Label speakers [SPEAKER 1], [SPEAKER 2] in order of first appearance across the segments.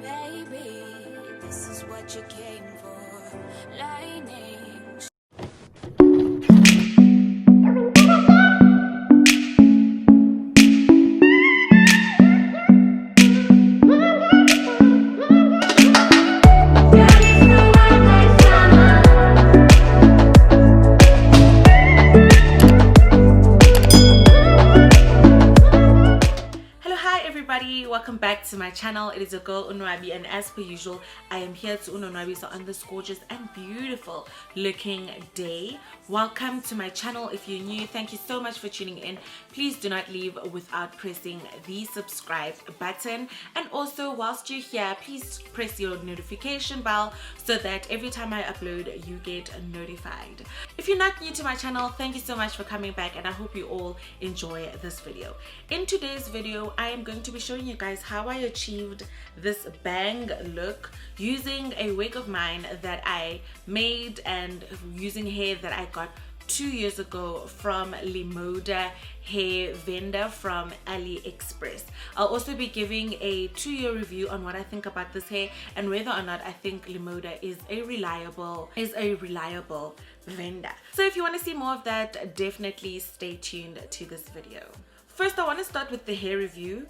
[SPEAKER 1] Baby, this is what you came for. Lightning.
[SPEAKER 2] Welcome back to my channel. It is your girl Nwabi, and as per usual I am here to ngoqonwabisa on this gorgeous and beautiful looking day. Welcome to my channel. If you're new, thank you so much for tuning in. Please do not leave without pressing the subscribe button, and also whilst you're here, please press your notification bell so that every time I upload you get notified. If you're not new to my channel, thank you so much for coming back, and I hope you all enjoy this video. In today's video I am going to be showing you guys how I achieved this bang look using a wig of mine that I made and using hair that I got 2 years ago from Lemoda hair vendor from AliExpress. I'll also be giving a 2-year review on what I think about this hair and whether or not I think Lemoda is a reliable vendor. So if you want to see more of that, definitely stay tuned to this video. First, I want to start with the hair review.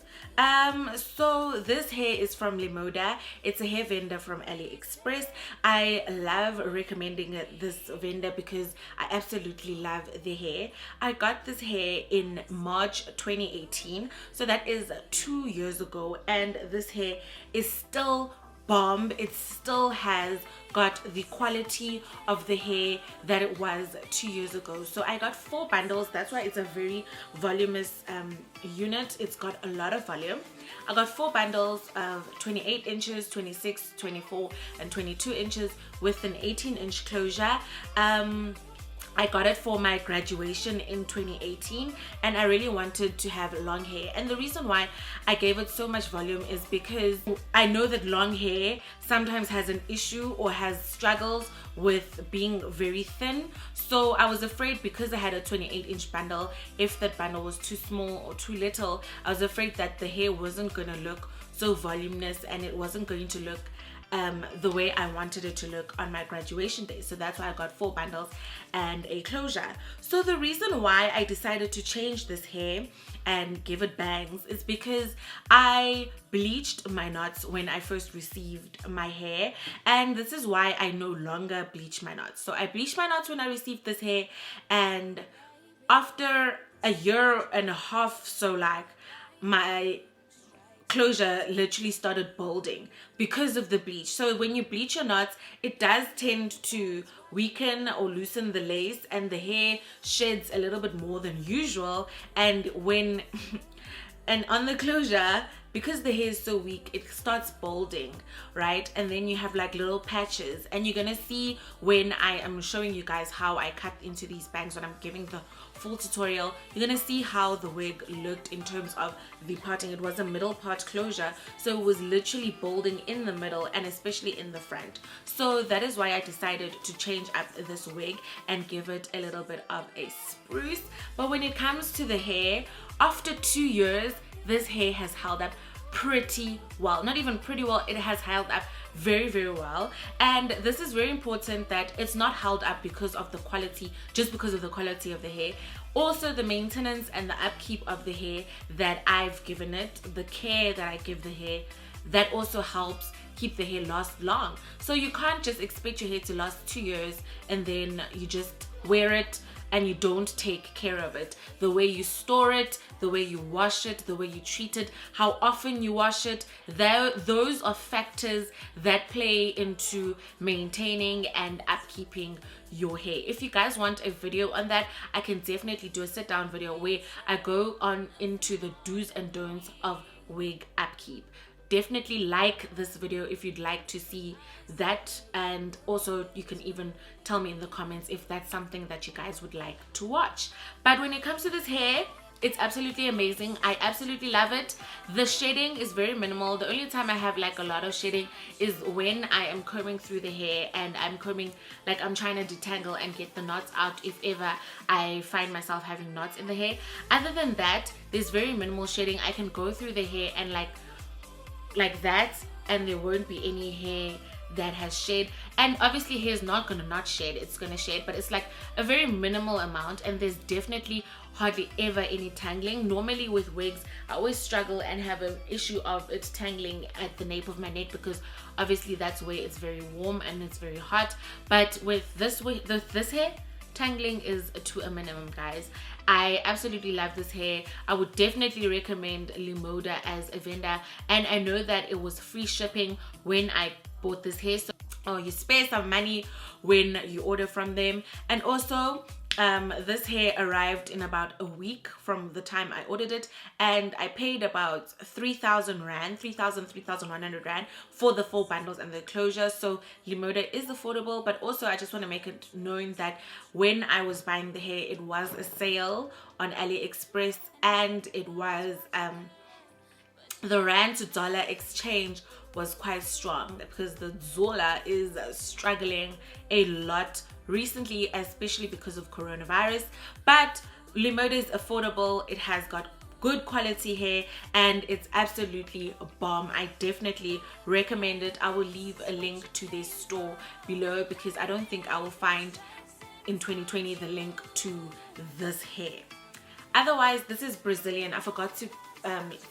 [SPEAKER 2] So this hair is from Lemoda. It's a hair vendor from AliExpress. I love recommending this vendor because I absolutely love the hair. I got this hair in March 2018, so that is 2 years ago, and this hair is still bomb. It still has got the quality of the hair that it was 2 years ago. So I got 4 bundles. That's why it's a very voluminous unit. It's got a lot of volume. I got 4 bundles of 28 inches, 26, 24 and 22 inches with an 18-inch closure. I got it for my graduation in 2018, and I really wanted to have long hair. And the reason why I gave it so much volume is because I know that long hair sometimes has an issue or has struggles with being very thin. So I was afraid, because I had a 28-inch bundle, if that bundle was too small or too little, I was afraid that the hair wasn't gonna look so voluminous and it wasn't going to look the way I wanted it to look on my graduation day. So that's why I got 4 bundles and a closure. So the reason why I decided to change this hair and give it bangs is because I bleached my knots when I first received my hair, and this is why I no longer bleach my knots. So I bleached my knots when I received this hair, and after a year and a half, so like, my closure literally started balding because of the bleach. So when you bleach your knots, it does tend to weaken or loosen the lace, and the hair sheds a little bit more than usual. And when and on the closure, because the hair is so weak, it starts balding, right? And then you have like little patches, and you're gonna see when I am showing you guys how I cut into these bangs, when I'm giving the full tutorial, you're gonna see how the wig looked in terms of the parting. It was a middle part closure, so it was literally balding in the middle and especially in the front. So that is why I decided to change up this wig and give it a little bit of a spruce. But when it comes to the hair, after 2 years, this hair has held up pretty well. Not even pretty well, it has held up very, very well. And this is very important, that it's not held up because of the quality, just because of the quality of the hair. Also the maintenance and the upkeep of the hair that I've given it, the care that I give the hair, that also helps keep the hair last long. So you can't just expect your hair to last 2 years and then you just wear it and you don't take care of it. The way you store it, the way you wash it, the way you treat it, how often you wash it, those are factors that play into maintaining and upkeeping your hair. If you guys want a video on that, I can definitely do a sit down video where I go on into the do's and don'ts of wig upkeep. Definitely like this video if you'd like to see that, and also you can even tell me in the comments if that's something that you guys would like to watch. But when it comes to this hair, it's absolutely amazing. I absolutely love it. The shedding is very minimal. The only time I have like a lot of shedding is when I am combing through the hair and I'm combing, like I'm trying to detangle and get the knots out if ever I find myself having knots in the hair. Other than that, there's very minimal shedding. I can go through the hair and like like that, and there won't be any hair that has shed. And obviously hair is not gonna not shed, it's gonna shed, but it's like a very minimal amount, and there's definitely hardly ever any tangling. Normally with wigs I always struggle and have an issue of it tangling at the nape of my neck, because obviously that's where it's very warm and it's very hot. But with this hair, tangling is to a minimum, guys. I absolutely love this hair. I would definitely recommend Lemoda as a vendor, and I know that it was free shipping when I bought this hair, so you spare some money when you order from them. And also this hair arrived in about a week from the time I ordered it, and I paid about 3,000 rand, 3,100 rand for the 4 bundles and the closure. So Lemoda is affordable, but also I just want to make it known that when I was buying the hair, it was a sale on AliExpress, and it was the rand to dollar exchange was quite strong, because the Zola is struggling a lot recently, especially because of coronavirus. But Lemoda is affordable, it has got good quality hair, and it's absolutely a bomb. I definitely recommend it. I will leave a link to their store below, because I don't think I will find in 2020 the link to this hair. Otherwise, this is Brazilian. I forgot to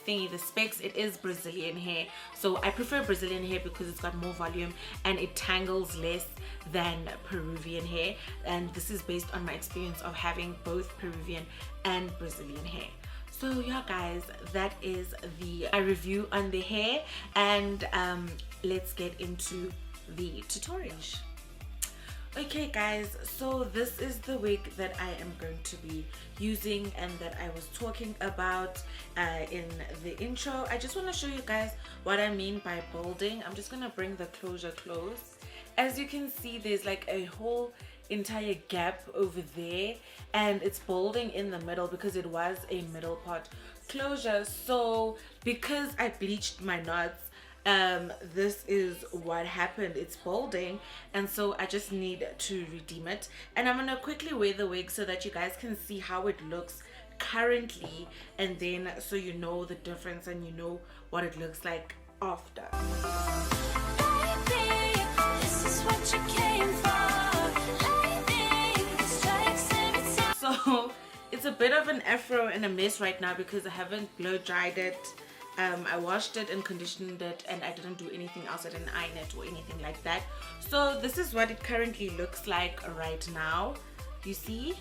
[SPEAKER 2] thingy the specs. It is Brazilian hair, so I prefer Brazilian hair because it's got more volume and it tangles less than Peruvian hair, and this is based on my experience of having both Peruvian and Brazilian hair. So yeah guys, that is my review on the hair, and let's get into the tutorial. Okay guys, so this is the wig that I am going to be using and that I was talking about in the intro. I just want to show you guys what I mean by balding. I'm just going to bring the closure close. As you can see, there's like a whole entire gap over there, and it's balding in the middle because it was a middle part closure. So because I bleached my knots, this is what happened. It's balding, and so I just need to redeem it. And I'm gonna quickly wear the wig so that you guys can see how it looks currently, and then so you know the difference and you know what it looks like after.
[SPEAKER 1] Baby, this is what you came for. Lightning strikes every time.
[SPEAKER 2] So it's a bit of an afro and a mess right now because I haven't blow dried it. I washed it and conditioned it, and I didn't do anything else. I didn't iron it or anything like that. So this is what it currently looks like right now, you see,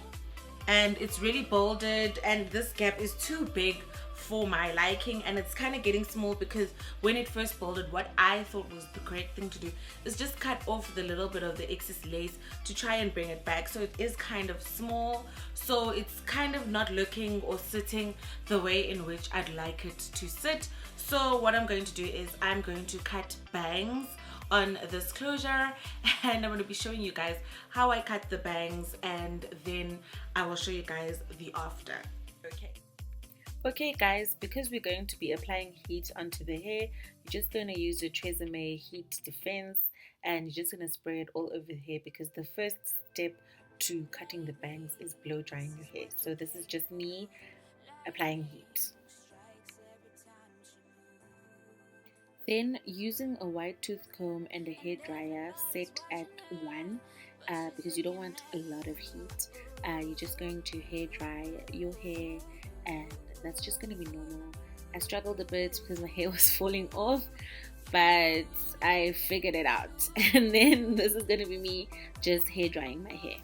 [SPEAKER 2] and it's really balded, and this gap is too big for my liking, and it's kind of getting small because when it first balded, what I thought was the correct thing to do is just cut off the little bit of the excess lace to try and bring it back. So it is kind of small, so it's kind of not looking or sitting the way in which I'd like it to sit. So what I'm going to do is I'm going to cut bangs on this closure, and I'm going to be showing you guys how I cut the bangs, and then I will show you guys the after. Okay guys, because we're going to be applying heat onto the hair, you're just going to use your Tresemme heat defense, and you're just going to spray it all over the hair, because the first step to cutting the bangs is blow drying your hair. So this is just me applying heat. Then using a wide tooth comb and a hair dryer set at 1, because you don't want a lot of heat, you're just going to hair dry your hair, and that's just going to be normal. I struggled a bit because my hair was falling off, but I figured it out. And then this is going to be me just hair drying my hair.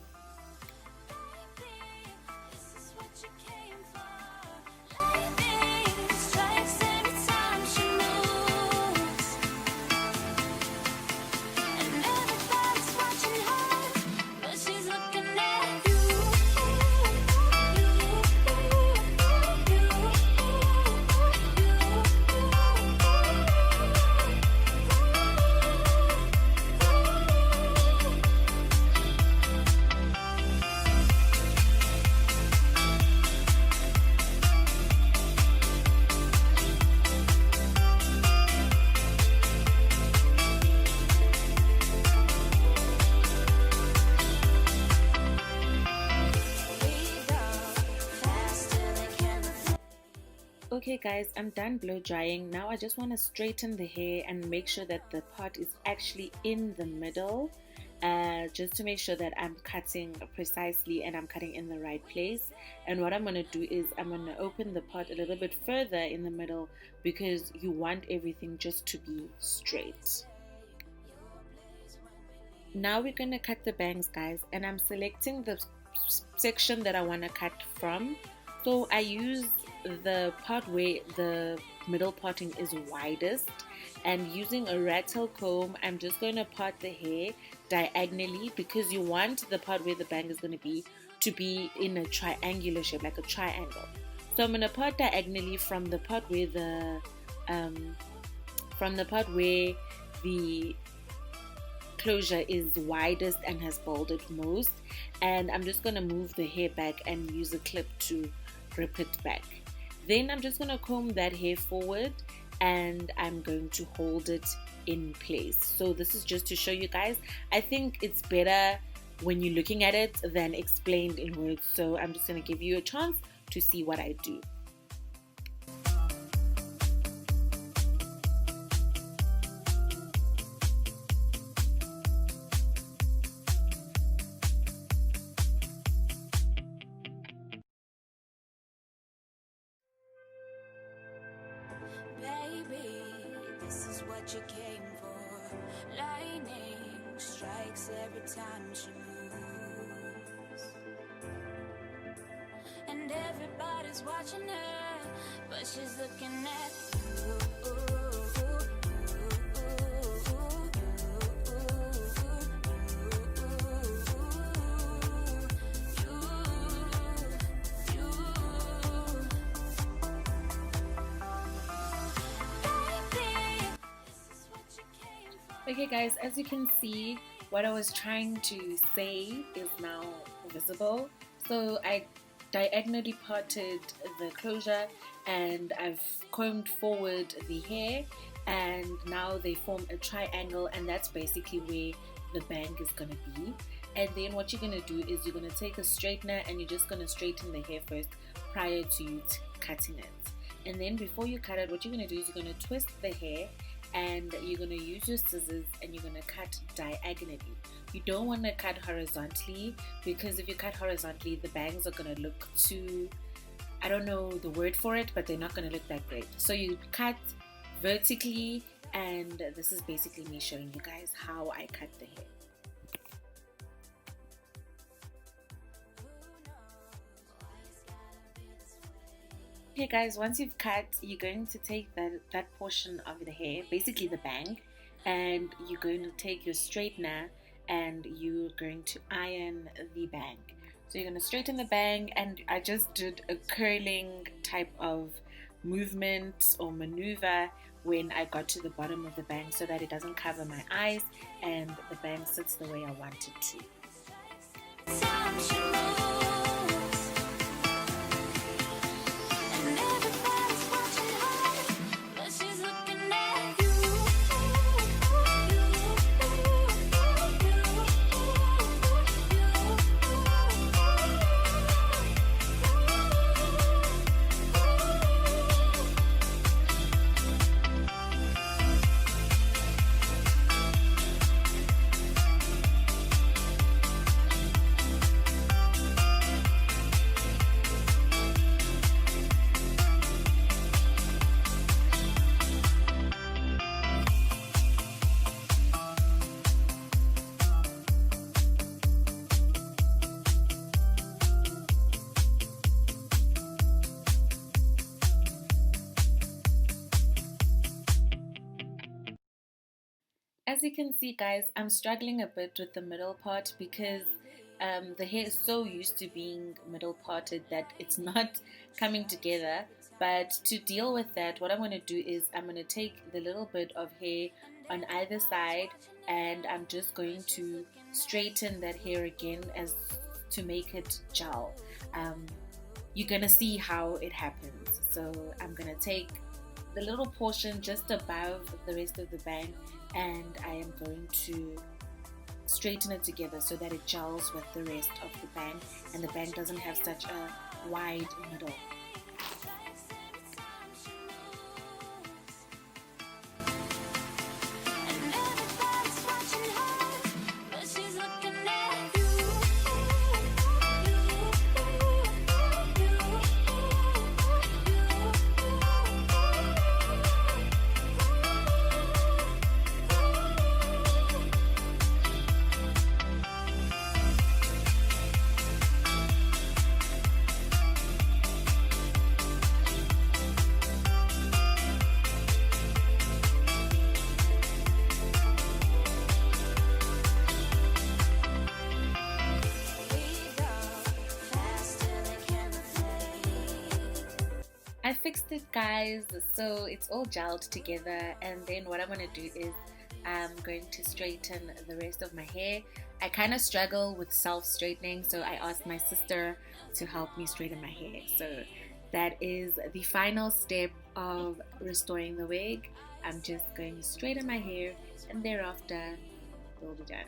[SPEAKER 2] Okay guys, I'm done blow drying. Now I just want to straighten the hair and make sure that the part is actually in the middle, just to make sure that I'm cutting precisely and I'm cutting in the right place. And what I'm going to do is I'm going to open the part a little bit further in the middle because you want everything just to be straight. Now we're going to cut the bangs guys, and I'm selecting the section that I want to cut from. So I use the part where the middle parting is widest, and using a rattle comb I'm just going to part the hair diagonally because you want the part where the bang is going to be in a triangular shape, like a triangle. So I'm going to part diagonally from the part where the closure is widest and has balded most, and I'm just going to move the hair back and use a clip to rip it back. Then I'm just going to comb that hair forward and I'm going to hold it in place. So this is just to show you guys. I think it's better when you're looking at it than explained in words, so I'm just going to give you a chance to see what I do.
[SPEAKER 1] Baby, this is what you came for. Lightning strikes every time she moves, and everybody's watching her, but she's looking at you.
[SPEAKER 2] Okay guys, as you can see, what I was trying to say is now visible. So I diagonally parted the closure and I've combed forward the hair, and now they form a triangle, and that's basically where the bang is going to be. And then what you're going to do is you're going to take a straightener and you're just going to straighten the hair first prior to you cutting it. And then before you cut it, what you're going to do is you're going to twist the hair and you're going to use your scissors and you're going to cut diagonally. You don't want to cut horizontally, because if you cut horizontally the bangs are going to look too, I don't know the word for it, but they're not going to look that great. So you cut vertically, and this is basically me showing you guys how I cut the hair. Okay guys, once you've cut, you're going to take that portion of the hair, basically the bang, and you're going to take your straightener and you're going to iron the bang. So you're going to straighten the bang, and I just did a curling type of movement or maneuver when I got to the bottom of the bang so that it doesn't cover my eyes and the bang sits the way I want it to.
[SPEAKER 1] Time she moves, and everybody's watching her, but she's looking at you.
[SPEAKER 2] As you can see guys, I'm struggling a bit with the middle part because the hair is so used to being middle parted that it's not coming together. But to deal with that, what I'm going to do is I'm going to take the little bit of hair on either side and I'm just going to straighten that hair again as to make it gel. You're going to see how it happens. So I'm going to take the little portion just above the rest of the bang and I am going to straighten it together so that it gels with the rest of the bang and the bang doesn't have such a wide middle. fixed it, guys, so it's all gelled together. And then what I'm going to do is I'm going to straighten the rest of my hair. I kind of struggle with self-straightening, so I asked my sister to help me straighten my hair. So that is the final step of restoring the wig. I'm just going to straighten my hair and thereafter we'll be done.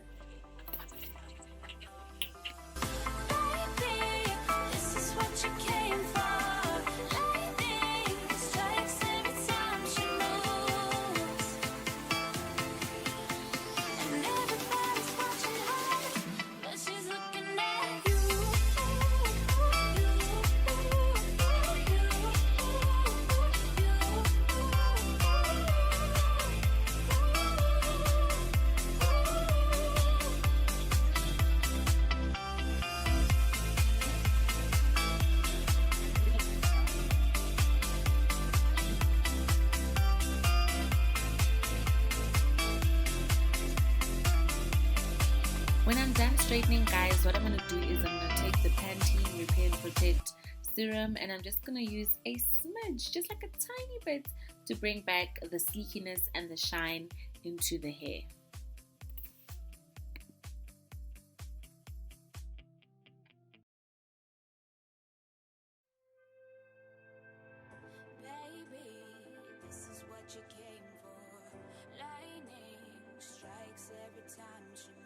[SPEAKER 2] When I'm done straightening, guys, what I'm going to do is I'm going to take the Pantene Repair and Protect serum and I'm just going to use a smidge, just like a tiny bit, to bring back the sleekiness and the shine into the hair.
[SPEAKER 1] Baby, this is what you came for. Lightning strikes every time she moves.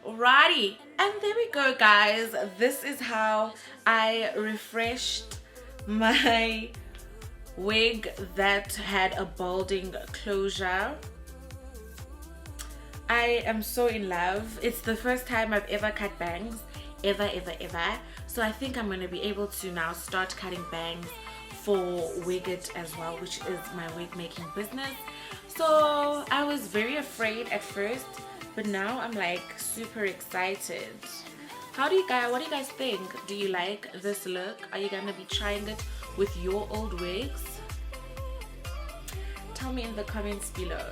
[SPEAKER 2] Alrighty, and there we go, guys. This is how I refreshed my wig that had a balding closure. I am so in love. It's the first time I've ever cut bangs, ever. So I think I'm going to be able to now start cutting bangs for Wigit as well, which is my wig making business. So I was very afraid at first, but now I'm like super excited. What do you guys think? Do you like this look? Are you gonna be trying it with your old wigs? Tell me in the comments below.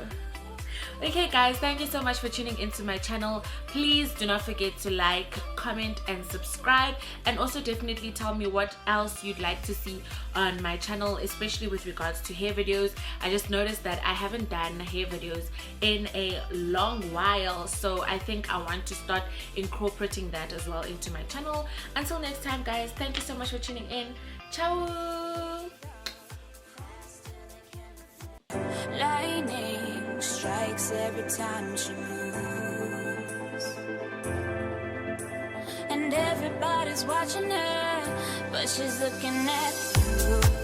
[SPEAKER 2] Okay guys, thank you so much for tuning into my channel. Please do not forget to like, comment and subscribe, and also definitely tell me what else you'd like to see on my channel, especially with regards to hair videos. I just noticed that I haven't done hair videos in a long while, so I think I want to start incorporating that as well into my channel. Until next time guys, thank you so much for tuning in. Ciao.
[SPEAKER 1] Lightning strikes every time she moves, and everybody's watching her, but she's looking at you.